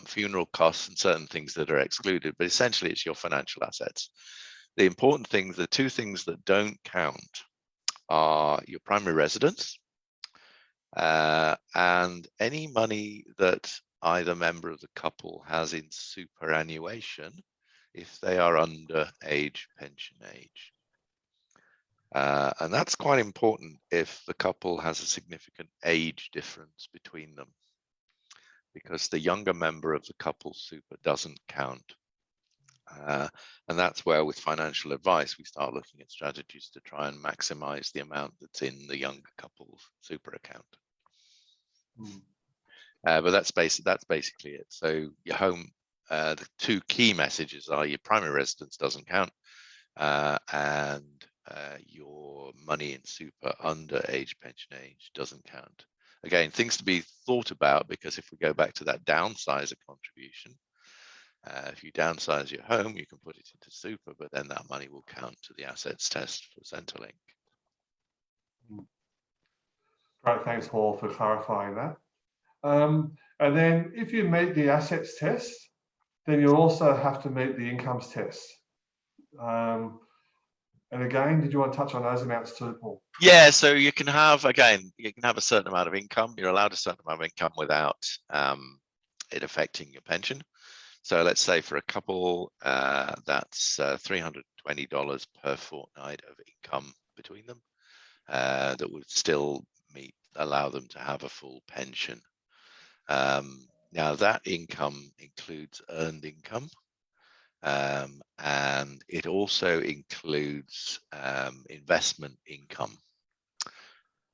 S2: funeral costs, and certain things that are excluded. But essentially, it's your financial assets. The important things, the two things that don't count are your primary residence and any money that either member of the couple has in superannuation if they are under pension age. And that's quite important if the couple has a significant age difference between them, because the younger member of the couple super doesn't count. And that's where, with financial advice, we start looking at strategies to try and maximize the amount that's in the younger couple's super account. But that's basically it. So your home, the two key messages are your primary residence doesn't count, and your money in super under pension age doesn't count. Again, things to be thought about, because if we go back to that downsizer contribution, if you downsize your home, you can put it into super, but then that money will count to the assets test for Centrelink.
S1: Great, thanks, Paul, for clarifying that. And then if you meet the assets test, then you'll also have to meet the incomes test. And again, did you want to touch on those amounts too, Paul?
S2: Yeah, so you can have a certain amount of income. You're allowed a certain amount of income without it affecting your pension. So let's say for a couple, that's $320 per fortnight of income between them that would still allow them to have a full pension. Now that income includes earned income, and it also includes investment income.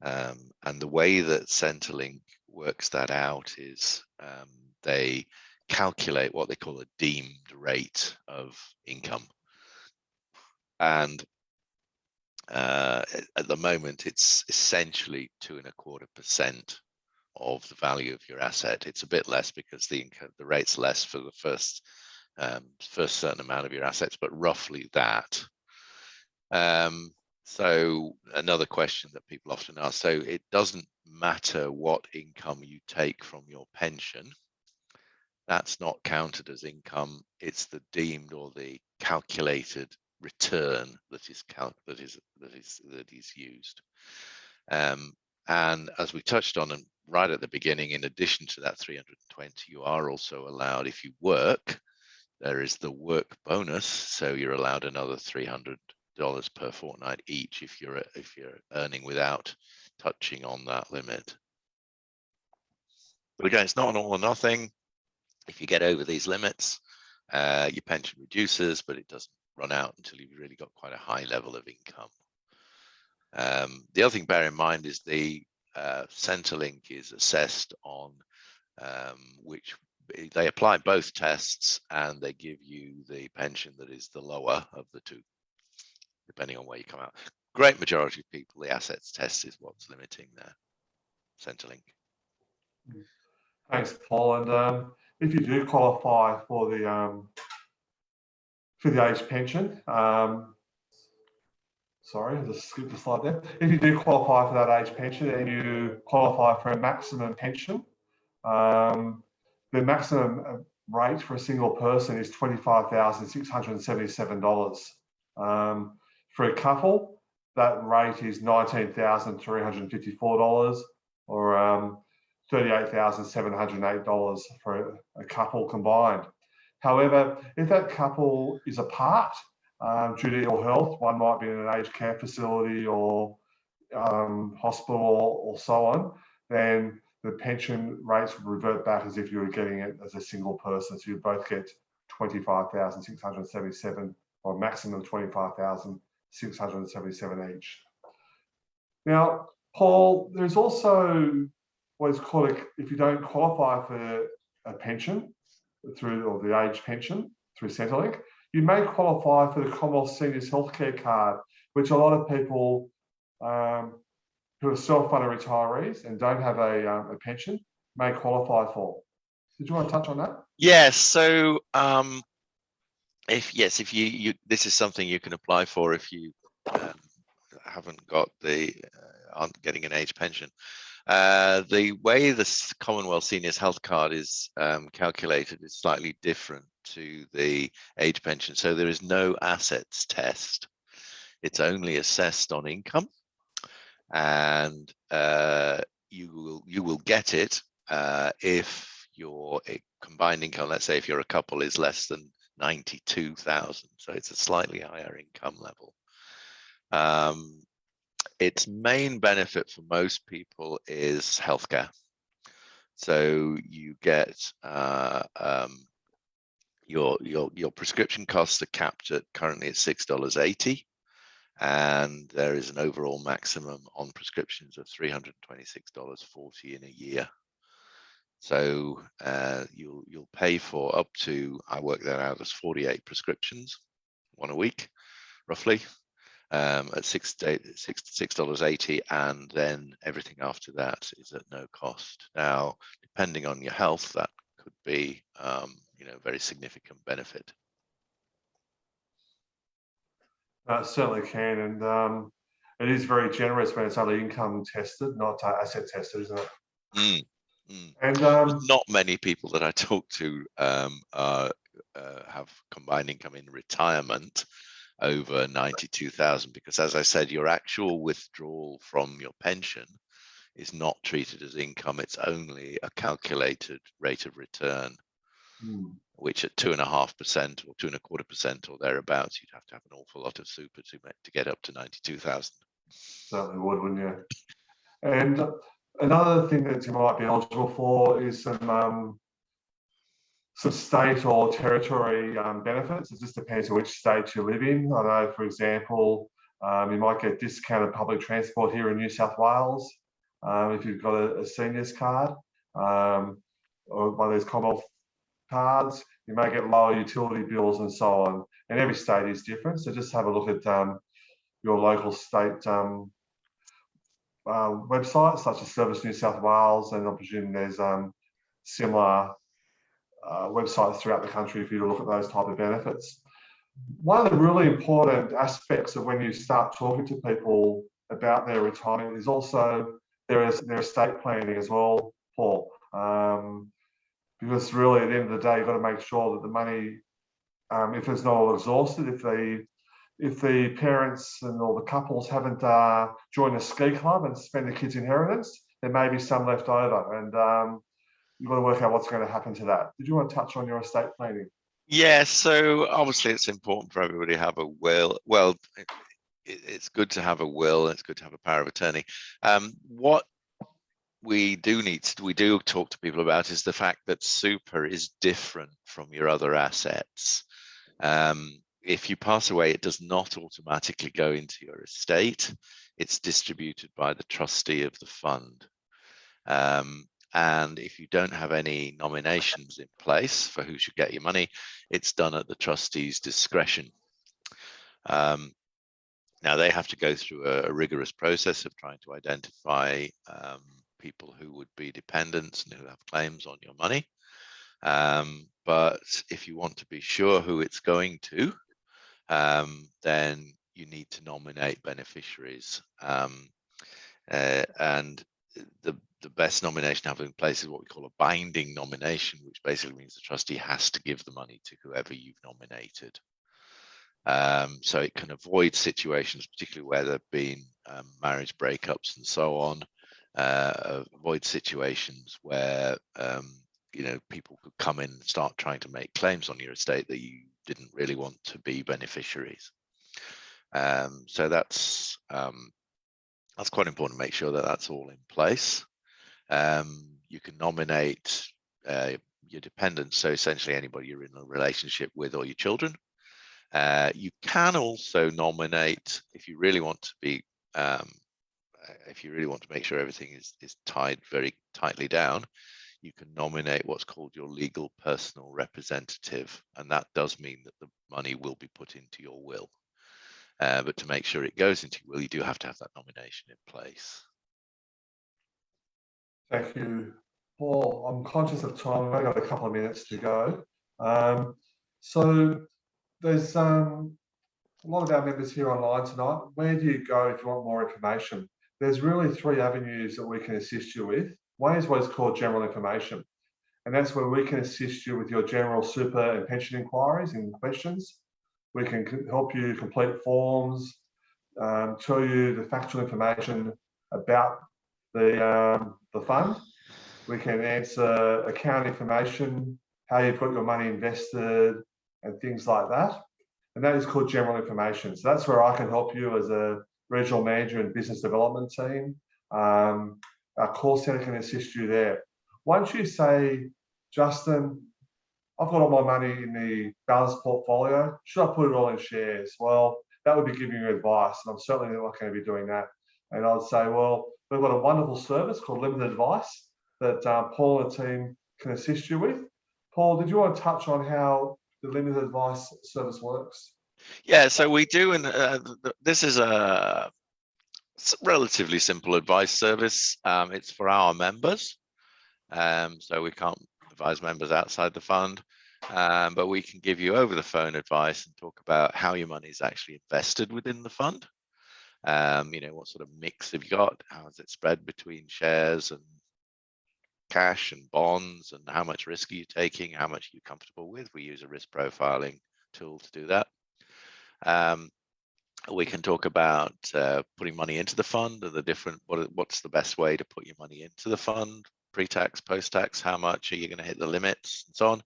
S2: And the way that Centrelink works that out is they calculate what they call a deemed rate of income. And at the moment, it's essentially 2.25% of the value of your asset. It's a bit less because the rate's less for the first for a certain amount of your assets, but roughly that. So another question that people often ask, so it doesn't matter what income you take from your pension, that's not counted as income, it's the deemed or the calculated return that is used. And as we touched on and right at the beginning, in addition to that 320, you are also allowed, if you work, there is the work bonus, so you're allowed another $300 per fortnight each if you're earning without touching on that limit. But again, it's not an all or nothing. If you get over these limits, your pension reduces, but it doesn't run out until you've really got quite a high level of income. The other thing to bear in mind is the Centrelink is assessed on which they apply both tests, and they give you the pension that is the lower of the two, depending on where you come out. Great majority of people, the assets test is what's limiting their Centrelink.
S1: Thanks, Paul. And if you do qualify for the age pension, sorry, I just skipped a slide there. If you do qualify for that age pension and you qualify for a maximum pension, the maximum rate for a single person is $25,677. For a couple, that rate is $19,354, or $38,708 for a couple combined. However, if that couple is apart due to ill health, one might be in an aged care facility or hospital or so on, then the pension rates would revert back as if you were getting it as a single person. So you both get $25,677, or a maximum of $25,677 each. Now, Paul, there's also what's called, if you don't qualify for a pension or the age pension through Centrelink, you may qualify for the Commonwealth Seniors Healthcare Card, which a lot of people who are self-funded retirees and don't have a pension may qualify for. Did you want to touch on that?
S2: Yes. So if you this is something you can apply for if you haven't got aren't getting an age pension. The way the Commonwealth Seniors Health Card is calculated is slightly different to the age pension. So there is no assets test. It's only assessed on income, and you will get it if your combined income, let's say if you're a couple, is less than 92,000. So it's a slightly higher income level. Its main benefit for most people is healthcare. So you get your prescription costs are capped at currently at $6.80, and there is an overall maximum on prescriptions of $326.40 in a year. So you'll pay for up to, I work that out as 48 prescriptions, one a week, roughly. At $6.80, and then everything after that is at no cost. Now, depending on your health, that could be very significant benefit.
S1: Certainly can, and it is very generous when it's only income tested, not asset tested, isn't it? And
S2: not many people that I talk to have combined income in retirement over 92,000, because as I said, your actual withdrawal from your pension is not treated as income. It's only a calculated rate of return, which at 2.5% or 2.25% or thereabouts, you'd have to have an awful lot of super to get up to 92,000.
S1: Certainly would, wouldn't you? And another thing that you might be eligible for is some state or territory benefits. It just depends on which state you live in. I know, for example, you might get discounted public transport here in New South Wales if you've got a seniors card or one of these Commonwealth cards. You may get lower utility bills and so on. And every state is different. So just have a look at your local state websites, such as Service New South Wales, and I presume there's similar websites throughout the country for you to look at those type of benefits. One of the really important aspects of when you start talking to people about their retirement is also their estate planning as well, Paul. Because really, at the end of the day, you've got to make sure that the money, if it's not all exhausted, if the parents and all the couples haven't joined a ski club and spent the kids' inheritance, there may be some left over, and you've got to work out what's going to happen to that. Did you want to touch on your estate planning?
S2: Yeah, so obviously it's important for everybody to have a will. Well, it's good to have a will. It's good to have a power of attorney. What we do talk to people about is the fact that super is different from your other assets. If you pass away, it does not automatically go into your estate. It's distributed by the trustee of the fund. And if you don't have any nominations in place for who should get your money, it's done at the trustee's discretion. Now they have to go through a rigorous process of trying to identify people who would be dependents and who have claims on your money. But if you want to be sure who it's going to, then you need to nominate beneficiaries. And the best nomination to have in place is what we call a binding nomination, which basically means the trustee has to give the money to whoever you've nominated. So it can avoid situations, particularly where there have been marriage breakups and so on, avoid situations where people could come in and start trying to make claims on your estate that you didn't really want to be beneficiaries. So that's quite important to make sure that that's all in place. You can nominate your dependents, so essentially anybody you're in a relationship with or your children. You can also nominate, if you really want to be, if you really want to make sure everything is tied very tightly down, you can nominate what's called your legal personal representative, and that does mean that the money will be put into your will. But to make sure it goes into your will, you do have to have that nomination in place.
S1: Thank you, Paul. I'm conscious of time. We've only got a couple of minutes to go. So there's a lot of our members here online tonight. Where do you go if you want more information? There's really 3 avenues that we can assist you with. One is what is called general information, and that's where we can assist you with your general super and pension inquiries and questions. We can help you complete forms, tell you the factual information about the fund. We can answer account information, how you've got your money invested, and things like that. And that is called general information. So that's where I can help you as a regional manager and business development team. Our call center can assist you there. Once you say, Justin, I've got all my money in the balanced portfolio, should I put it all in shares? Well, that would be giving you advice, and I'm certainly not going to be doing that. And I'd say, well, we've got a wonderful service called Limited Advice that Paul and the team can assist you with. Paul, did you want to touch on how the Limited Advice service works?
S2: Yeah, so we do, and this is a relatively simple advice service. It's for our members, so we can't advise members outside the fund, but we can give you over the phone advice and talk about how your money is actually invested within the fund. What sort of mix have you got? How is it spread between shares and cash and bonds, and how much risk are you taking? How much are you comfortable with? We use a risk profiling tool to do that. We can talk about putting money into the fund and the different, what's the best way to put your money into the fund, pre-tax, post-tax, how much are you going to hit the limits and so on.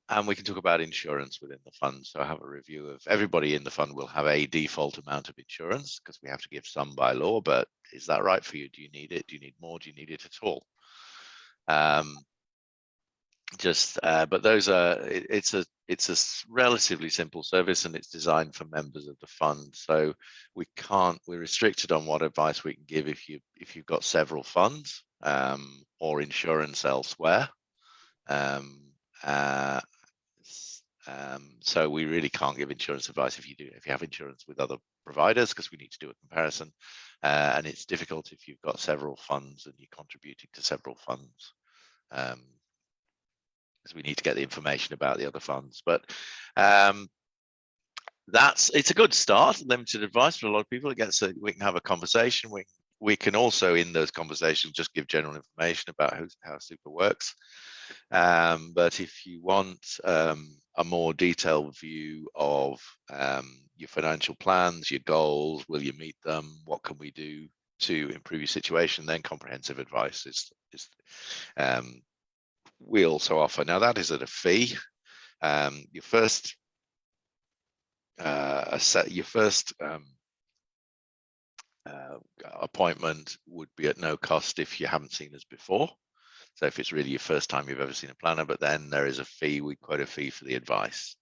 S2: And we can talk about insurance within the fund. So I have a review of everybody in the fund will have a default amount of insurance because we have to give some by law, but is that right for you? Do you need it? Do you need more? Do you need it at all? But those are, it's a relatively simple service, and it's designed for members of the fund. So we're restricted on what advice we can give if you've got several funds or insurance elsewhere. So we really can't give insurance advice if you have insurance with other providers, because we need to do a comparison, and it's difficult if you've got several funds and you're contributing to several funds. because we need to get the information about the other funds. But it's a good start. Limited advice for a lot of people. We can have a conversation. We can also, in those conversations, just give general information about how super works. But if you want a more detailed view of your financial plans, your goals, will you meet them? What can we do to improve your situation? Then comprehensive advice is we also offer. Now that is at a fee. Your first appointment would be at no cost if you haven't seen us before. So if it's really your first time you've ever seen a planner, but then there is a fee, we quote a fee for the advice.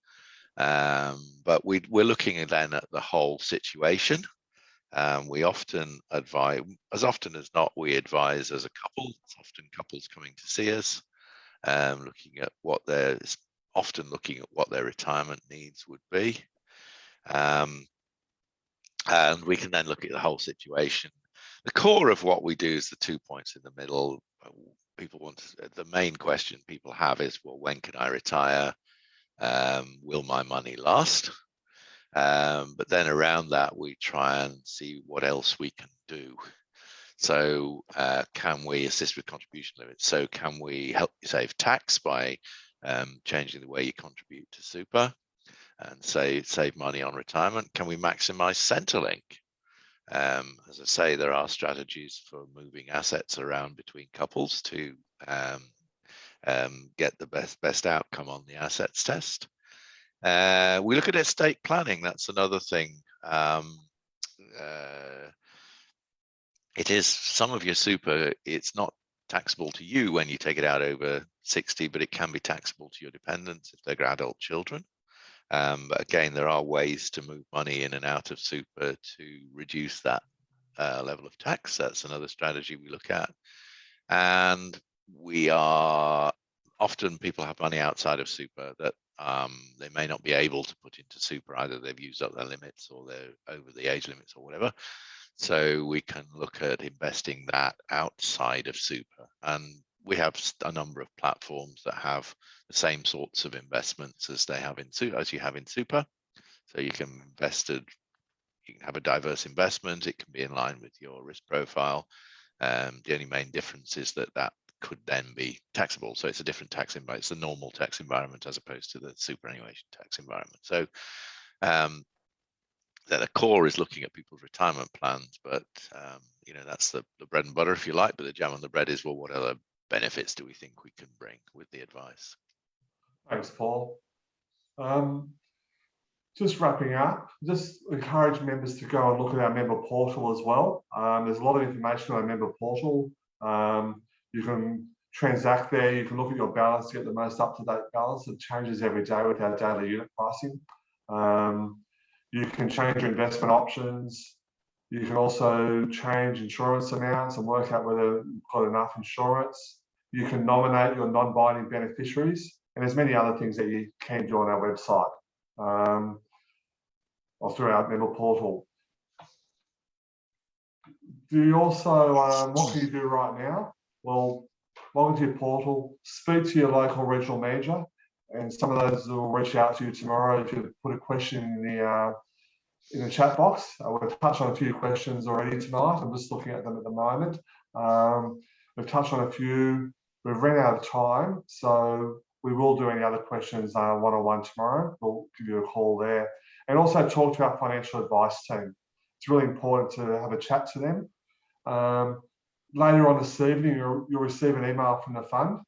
S2: But we're looking then at the whole situation. We often advise, as often as not, we advise as a couple. It's often couples coming to see us, looking at what their retirement needs would be. And we can then look at the whole situation. The core of what we do is the 2 points in the middle. The main question people have is, well, when can I retire? Will my money last? But then around that, we try and see what else we can do. So can we assist with contribution limits? So can we help you save tax by changing the way you contribute to super and save money on retirement? Can we maximize Centrelink? As I say, there are strategies for moving assets around between couples to get the best outcome on the assets test. We look at estate planning. That's another thing. It is some of your super, it's not taxable to you when you take it out over 60, but it can be taxable to your dependents if they're adult children. But again, there are ways to move money in and out of super to reduce that level of tax. That's another strategy we look at. And often people have money outside of super that they may not be able to put into super. Either they've used up their limits or they're over the age limits or whatever. So we can look at investing that outside of super. And we have a number of platforms that have the same sorts of investments as you have in super. So you can have a diverse investment. It can be in line with your risk profile. The only main difference is that could then be taxable. So it's a different tax environment. It's the normal tax environment as opposed to the superannuation tax environment. So that the core is looking at people's retirement plans, but that's the bread and butter, if you like. But the jam on the bread is, well, what other benefits do we think we can bring with the advice?
S1: Thanks, Paul. Just wrapping up, just encourage members to go and look at our member portal as well. There's a lot of information on our member portal. You can transact there. You can look at your balance to get the most up-to-date balance. It changes every day with our daily unit pricing. You can change your investment options. You can also change insurance amounts and work out whether you've got enough insurance. You can nominate your non-binding beneficiaries, and there's many other things that you can do on our website or through our member portal. Do you also, what can you do right now? Well, log into your portal, speak to your local regional manager, and some of those will reach out to you tomorrow if you put a question in the chat box. We've touched on a few questions already tonight. I'm just looking at them at the moment. We've touched on a few. We've run out of time, so we will do any other questions one-on-one tomorrow. We'll give you a call there. And also talk to our financial advice team. It's really important to have a chat to them. Later on this evening, you'll receive an email from the fund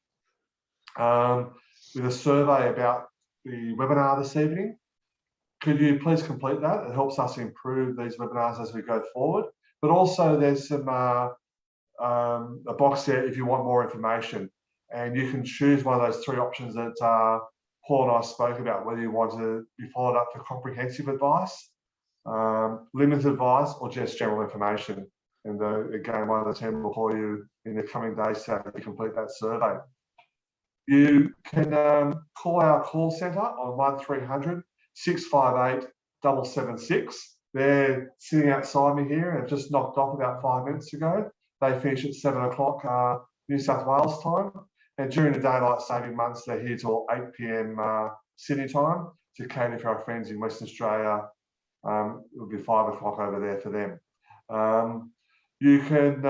S1: with a survey about the webinar this evening. Could you please complete that? It helps us improve these webinars as we go forward. But also there's some a box there if you want more information. And you can choose one of those three options that Paul and I spoke about, whether you want to be followed up for comprehensive advice, limited advice, or just general information. And again, one of the team will call you in the coming days to have you complete that survey. You can call our call centre on 1300 658 776. They're sitting outside me here and have just knocked off about 5 minutes ago. They finish at 7 o'clock New South Wales time. And during the daylight saving months, they're here till 8 p.m. Sydney time to cater for our friends in Western Australia. It'll be 5 o'clock over there for them. You can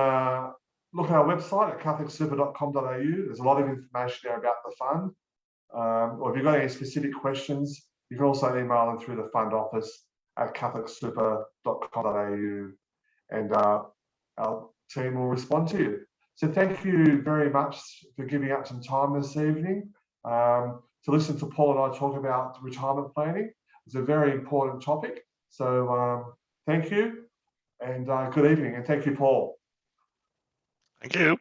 S1: look at our website at catholicsuper.com.au. There's a lot of information there about the fund. Or if you've got any specific questions, you can also email them through the fund office at catholicsuper.com.au, and our team will respond to you. So thank you very much for giving up some time this evening to listen to Paul and I talk about retirement planning. It's a very important topic. So thank you, and good evening, and thank you, Paul.
S2: Thank you.